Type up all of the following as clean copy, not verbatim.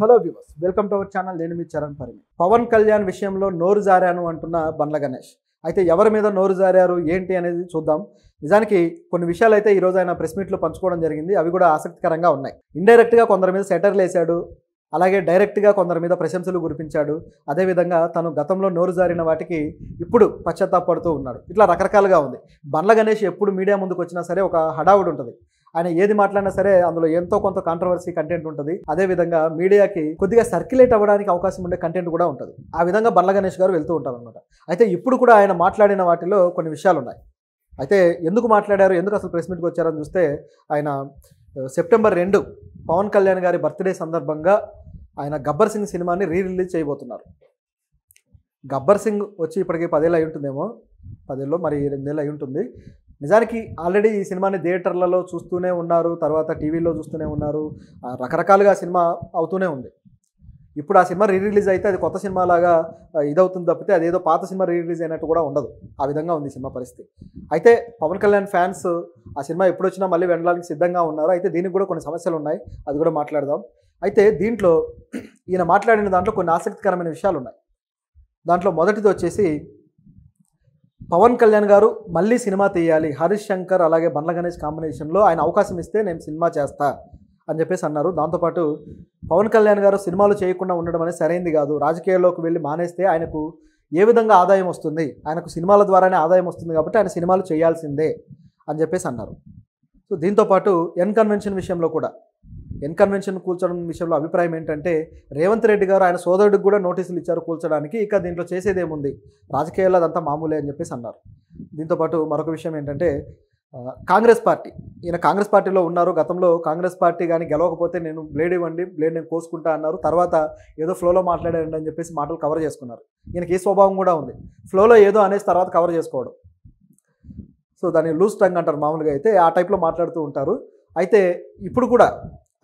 Hello viewers, welcome to our channel. నేను మీ చరణ్ పరిమి. పవన్ కళ్యాణ్ విషయంలో నోరు జారాను అంటున్న బండ్ల గణేష్. అయితే ఎవరి మీద నోరు జారారు ఏంటి అనేది చూద్దాం. నిజానికి కొన్ని విషయాలు అయితే ఈరోజు ఆయన ప్రెస్ మీట్లో పంచుకోవడం జరిగింది. అవి కూడా ఆసక్తికరంగా ఉన్నాయి. ఇండైరెక్ట్గా కొందరి మీద సెటర్లు వేశాడు, అలాగే డైరెక్ట్గా కొందరి మీద ప్రశంసలు కురిపించాడు. అదేవిధంగా తను గతంలో నోరు జారిన వాటికి ఇప్పుడు పశ్చాత్తాపడుతూ ఉన్నాడు. ఇట్లా రకరకాలుగా ఉంది. బండ్ల గణేష్ ఎప్పుడు మీడియా ముందుకు వచ్చినా సరే ఒక హడావుడి ఉంటుంది. ఆయన ఏది మాట్లాడినా సరే అందులో ఎంతో కొంత కాంట్రవర్సీ కంటెంట్ ఉంటుంది. అదేవిధంగా మీడియాకి కొద్దిగా సర్క్యులేట్ అవ్వడానికి అవకాశం ఉండే కంటెంట్ కూడా ఉంటుంది. ఆ విధంగా బండ్ల గణేష్ గారు వెళ్తూ ఉంటారు అనమాట. అయితే ఇప్పుడు కూడా ఆయన మాట్లాడిన వాటిలో కొన్ని విషయాలు ఉన్నాయి. అయితే ఎందుకు మాట్లాడారు, ఎందుకు అసలు ప్రెస్ మీట్కి వచ్చారని చూస్తే, ఆయన సెప్టెంబర్ 2 పవన్ కళ్యాణ్ గారి బర్త్డే సందర్భంగా ఆయన గబ్బర్ సింగ్ సినిమాని రిలీజ్ చేయబోతున్నారు. గబ్బర్ సింగ్ వచ్చి ఇప్పటికి 10 ఏళ్ళు అయి ఉంటుందేమో, 10 ఏళ్ళు మరి 8 ఏళ్ళు అయి ఉంటుంది. నిజానికి ఆల్రెడీ ఈ సినిమాని థియేటర్లలో చూస్తూనే ఉన్నారు, తర్వాత టీవీలో చూస్తూనే ఉన్నారు, రకరకాలుగా సినిమా అవుతూనే ఉంది. ఇప్పుడు ఆ సినిమా రిలీజ్ అయితే అది కొత్త సినిమా లాగా ఇదవుతుంది తప్పితే అదేదో పాత సినిమా రిలీజ్ అయినట్టు కూడా ఉండదు. ఆ విధంగా ఉంది సినిమా పరిస్థితి. అయితే పవన్ కళ్యాణ్ ఫ్యాన్స్ ఆ సినిమా ఎప్పుడు వచ్చినా మళ్ళీ వెళ్ళడానికి సిద్ధంగా ఉన్నారు. అయితే దీనికి కూడా కొన్ని సమస్యలు ఉన్నాయి, అది కూడా మాట్లాడదాం. అయితే దీంట్లో ఈయన మాట్లాడిన దాంట్లో కొన్ని ఆసక్తికరమైన విషయాలు ఉన్నాయి. దాంట్లో మొదటిది వచ్చేసి, పవన్ కళ్యాణ్ గారు మళ్ళీ సినిమా తీయాలి, హరీష్ శంకర్ అలాగే బండ్ల గణేష్ కాంబినేషన్లో ఆయన అవకాశం ఇస్తే నేను సినిమా చేస్తా అని చెప్పేసి అన్నారు. దాంతోపాటు పవన్ కళ్యాణ్ గారు సినిమాలు చేయకుండా ఉండడం అనేది సరైంది కాదు, రాజకీయాల్లోకి వెళ్ళి మానేస్తే ఆయనకు ఏ విధంగా ఆదాయం వస్తుంది, ఆయనకు సినిమాల ద్వారానే ఆదాయం వస్తుంది కాబట్టి ఆయన సినిమాలు చేయాల్సిందే అని చెప్పేసి అన్నారు. సో దీంతోపాటు ఎన్ కన్వెన్షన్ విషయంలో కూడా, ఎన్ కన్వెన్షన్ కూల్చడం విషయంలో అభిప్రాయం ఏంటంటే, రేవంత్ రెడ్డి గారు ఆయన సోదరుడికి కూడా నోటీసులు ఇచ్చారు కూల్చడానికి, ఇక దీంట్లో చేసేదేముంది, రాజకీయాల్లో అదంతా మామూలే అని చెప్పేసి అన్నారు. దీంతోపాటు మరొక విషయం ఏంటంటే, కాంగ్రెస్ పార్టీ, ఈయన కాంగ్రెస్ పార్టీలో ఉన్నారు. గతంలో కాంగ్రెస్ పార్టీ కానీ గెలవకపోతే నేను బ్లేడ్ ఇవ్వండి, బ్లేడ్ నేను కోసుకుంటా అన్నారు. తర్వాత ఏదో ఫ్లోలో మాట్లాడారండి అని చెప్పేసి మాటలు కవర్ చేసుకున్నారు. ఈయనకి ఈ స్వభావం కూడా ఉంది, ఫ్లోలో ఏదో అనేసి తర్వాత కవర్ చేసుకోవడం. సో దాన్ని లూజ్ టంగ్ అంటారు మామూలుగా. అయితే ఆ టైప్లో మాట్లాడుతూ ఉంటారు. అయితే ఇప్పుడు కూడా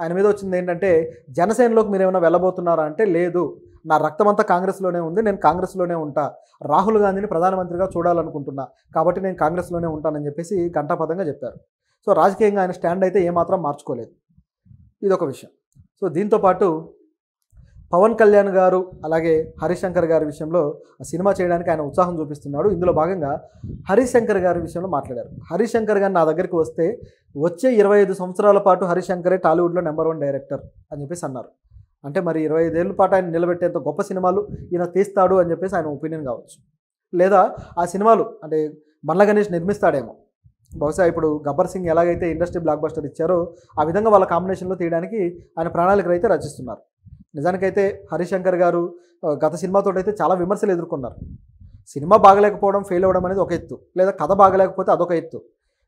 ఆయన మీద వచ్చింది ఏంటంటే, జనసేనలోకి మీరు ఏమైనా వెళ్ళబోతున్నారా అంటే, లేదు, నా రక్తమంతా కాంగ్రెస్లోనే ఉంది, నేను కాంగ్రెస్లోనే ఉంటా, రాహుల్ గాంధీని ప్రధానమంత్రిగా చూడాలనుకుంటున్నా, కాబట్టి నేను కాంగ్రెస్లోనే ఉంటానని చెప్పేసి ఘంటాపథంగా చెప్పారు. సో రాజకీయంగా ఆయన స్టాండ్ అయితే ఏమాత్రం మార్చుకోలేదు. ఇదొక విషయం. సో దీంతోపాటు పవన్ కళ్యాణ్ గారు అలాగే హరీష్ శంకర్ గారి విషయంలో సినిమా చేయడానికి ఆయన ఉత్సాహం చూపిస్తున్నాడు. ఇందులో భాగంగా హరీష్ శంకర్ గారి విషయంలో మాట్లాడారు. హరీష్ శంకర్ గారు నా దగ్గరికి వస్తే వచ్చే 25 సంవత్సరాల పాటు హరీష్ శంకరే టాలీవుడ్లో నెంబర్ 1 డైరెక్టర్ అని చెప్పేసి అన్నారు. అంటే మరి 25 ఏళ్ళ పాటు ఆయన నిలబెట్టేంత గొప్ప సినిమాలు ఈయన తీస్తాడు అని చెప్పేసి ఆయన ఒపీనియన్ కావచ్చు. లేదా ఆ సినిమాలు అంటే బండ్ల గణేష్ నిర్మిస్తాడేమో. బహుశా ఇప్పుడు గబ్బర్ సింగ్ ఎలాగైతే ఇండస్ట్రీ బ్లాక్ బస్టర్ ఇచ్చారో ఆ విధంగా వాళ్ళ కాంబినేషన్లో తీయడానికి ఆయన ప్రణాళికలు అయితే రచిస్తున్నారు. నిజానికైతే హరీష్ శంకర్ గారు గత సినిమాతో అయితే చాలా విమర్శలు ఎదుర్కొన్నారు. సినిమా బాగలేకపోవడం, ఫెయిల్ అవ్వడం అనేది ఒక ఎత్తు, లేదా కథ బాగలేకపోతే అదొక ఎత్తు,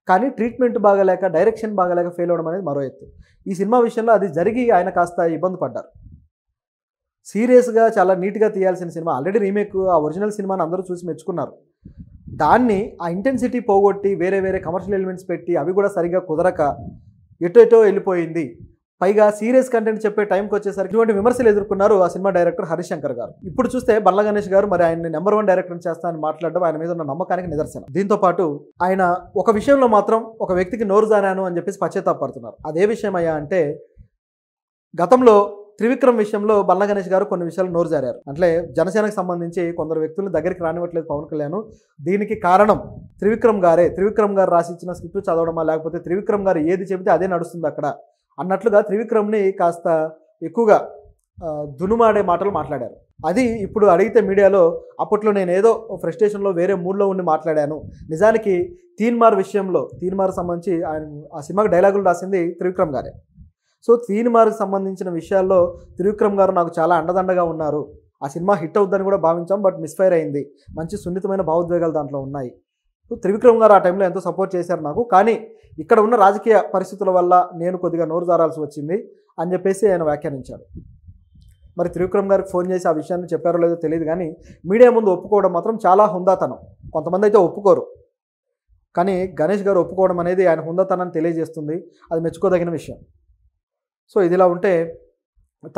కానీ ట్రీట్మెంట్ బాగలేక, డైరెక్షన్ బాగలేక ఫెయిల్ అవ్వడం అనేది మరో ఎత్తు. ఈ సినిమా విషయంలో అది జరిగి ఆయన కాస్త ఇబ్బంది పడ్డారు. సీరియస్గా చాలా నీట్గా తీయాల్సిన సినిమా, ఆల్రెడీ రీమేక్, ఆ ఒరిజినల్ సినిమాని అందరూ చూసి మెచ్చుకున్నారు. దాన్ని ఆ ఇంటెన్సిటీ పోగొట్టి వేరే వేరే కమర్షియల్ ఎలిమెంట్స్ పెట్టి అవి కూడా సరిగ్గా కుదరక ఎటో వెళ్ళిపోయింది. పైగా సీరియస్ కంటెంట్ చెప్పే టైంకి వచ్చేసరికి ఇటువంటి విమర్శలు ఎదుర్కొన్నారు ఆ సినిమా డైరెక్టర్ హరీష్ శంకర్ గారు. ఇప్పుడు చూస్తే బండ్ల గణేష్ గారు మరి ఆయన్ని నెంబర్ 1 డైరెక్టర్ చేస్తా అని మాట్లాడడం ఆయన మీద ఉన్న నమ్మకానికి నిదర్శనం. దీంతోపాటు ఆయన ఒక విషయంలో మాత్రం ఒక వ్యక్తికి నోరు జారాను అని చెప్పేసి పశ్చాత్తాపడుతున్నారు. అదే విషయం అయ్యా అంటే, గతంలో త్రివిక్రమ్ విషయంలో బండ్ల గణేష్ గారు కొన్ని విషయాలు నోరు జారారు. అంటే జనసేనకు సంబంధించి కొందరు వ్యక్తులను దగ్గరికి రానివ్వట్లేదు పవన్ కళ్యాణ్. దీనికి కారణం త్రివిక్రమ్ గారే. త్రివిక్రమ్ గారు రాసిచ్చిన స్క్రిప్ట్ చదవడమా, లేకపోతే త్రివిక్రమ్ గారు ఏది చెబితే అదే నడుస్తుంది అక్కడ అన్నట్లుగా త్రివిక్రమ్ని కాస్త ఎక్కువగా దునుమాడే మాటలు మాట్లాడారు. అది ఇప్పుడు అడిగితే మీడియాలో, అప్పట్లో నేను ఏదో ఫ్రస్ట్రేషన్లో వేరే మూడ్లో ఉండి మాట్లాడాను, నిజానికి తీన్మార్ విషయంలో, తీన్మార్ సంబంధించి ఆయన ఆ సినిమాకి డైలాగులు రాసింది త్రివిక్రమ్ గారే. సో తీన్మార్కి సంబంధించిన విషయాల్లో త్రివిక్రమ్ గారు నాకు చాలా అండదండగా ఉన్నారు. ఆ సినిమా హిట్ అవుద్దని కూడా భావించాం, బట్ మిస్ఫైర్ అయింది, మంచి సున్నితమైన భావోద్వేగాలు దాంట్లో ఉన్నాయి. సో త్రివిక్రమ్ గారు ఆ టైంలో ఎంతో సపోర్ట్ చేశారు నాకు, కానీ ఇక్కడ ఉన్న రాజకీయ పరిస్థితుల వల్ల నేను కొద్దిగా నోరు జారాల్సి వచ్చింది అని చెప్పేసి ఆయన వ్యాఖ్యానించాడు. మరి త్రివిక్రమ్ గారికి ఫోన్ చేసి ఆ విషయాన్ని చెప్పారో లేదో తెలియదు, కానీ మీడియా ముందు ఒప్పుకోవడం మాత్రం చాలా హుందాతనం. కొంతమంది అయితే ఒప్పుకోరు, కానీ గణేష్ గారు ఒప్పుకోవడం అనేది ఆయన హుందాతనాన్ని తెలియజేస్తుంది, అది మెచ్చుకోదగిన విషయం. సో ఇదిలా ఉంటే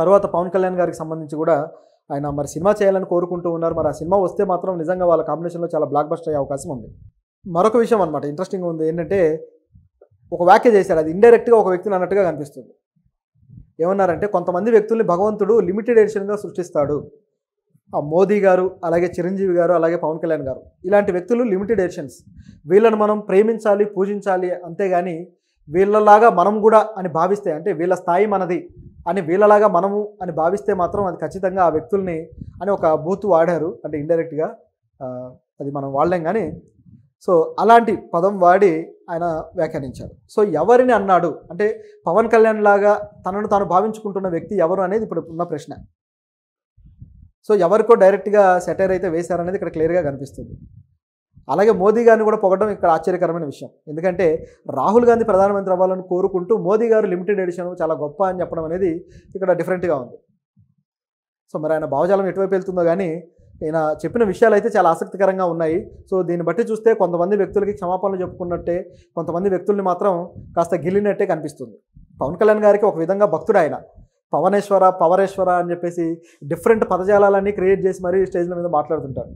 తర్వాత పవన్ కళ్యాణ్ గారికి సంబంధించి కూడా ఆయన మరి సినిమా చేయాలని కోరుకుంటూ ఉన్నారు. మరి ఆ సినిమా వస్తే మాత్రం నిజంగా వాళ్ళ కాంబినేషన్లో చాలా బ్లాక్ బస్టర్ అయ్యే అవకాశం ఉంది. మరొక విషయం అనమాట ఇంట్రెస్టింగ్ ఉంది ఏంటంటే, ఒక వ్యాఖ్య చేశారు, అది ఇండైరెక్ట్గా ఒక వ్యక్తిని అన్నట్టుగా కనిపిస్తుంది. ఏమన్నారంటే కొంతమంది వ్యక్తుల్ని భగవంతుడు లిమిటెడ్ ఎడిషన్గా సృష్టిస్తాడు. మోదీ గారు, అలాగే చిరంజీవి గారు, అలాగే పవన్ కళ్యాణ్ గారు, ఇలాంటి వ్యక్తులు లిమిటెడ్ ఎడిషన్స్. వీళ్ళను మనం ప్రేమించాలి, పూజించాలి, అంతేగాని వీళ్ళలాగా మనం కూడా అని భావిస్తే, అంటే వీళ్ళ స్థాయి మనది అని వీళ్ళలాగా మనము అని భావిస్తే మాత్రం అది ఖచ్చితంగా ఆ వ్యక్తుల్ని అని ఒక బూతు వాడారు. అంటే ఇండైరెక్ట్గా అది మనం వాడలేం కానీ, సో అలాంటి పదం వాడి ఆయన వ్యాఖ్యానించారు. సో ఎవరిని అన్నాడు అంటే పవన్ కళ్యాణ్ లాగా తనను తాను భావించుకుంటున్న వ్యక్తి ఎవరు అనేది ఇప్పుడు ఉన్న ప్రశ్న. సో ఎవరికో డైరెక్ట్గా సెటైర్ అయితే వేశారనేది ఇక్కడ క్లియర్గా కనిపిస్తుంది. అలాగే మోదీ గారిని కూడా పొగడడం ఇక్కడ ఆశ్చర్యకరమైన విషయం. ఎందుకంటే రాహుల్ గాంధీ ప్రధానమంత్రి అవ్వాలని కోరుకుంటూ మోదీ గారు లిమిటెడ్ ఎడిషన్ చాలా గొప్ప అని చెప్పడం అనేది ఇక్కడ డిఫరెంట్గా ఉంది. సో మరి ఆయన భావజాలం ఎటువైపు వెళ్తుందో కానీ ఈయన చెప్పిన విషయాలు అయితే చాలా ఆసక్తికరంగా ఉన్నాయి. సో దీన్ని బట్టి చూస్తే కొంతమంది వ్యక్తులకి క్షమాపణలు చెప్పుకున్నట్టే, కొంతమంది వ్యక్తుల్ని మాత్రం కాస్త గిల్లినట్టే కనిపిస్తుంది. పవన్ కళ్యాణ్ గారికి ఒక విధంగా భక్తుడు ఆయన. పవనేశ్వర, పవరేశ్వర అని చెప్పేసి డిఫరెంట్ పదజాలాలన్నీ క్రియేట్ చేసి మరీ స్టేజ్ల మీద మాట్లాడుతుంటారు.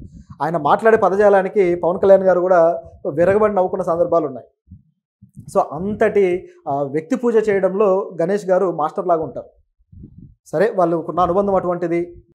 ఆయన మాట్లాడే పదజాలానికి పవన్ కళ్యాణ్ గారు కూడా విరగబడి నవ్వుకున్న సందర్భాలు ఉన్నాయి. సో అంతటి వ్యక్తి పూజ చేయడంలో గణేష్ గారు మాస్టర్ లాగా ఉంటారు. సరే, వాళ్ళకున్న అనుబంధం అటువంటిది.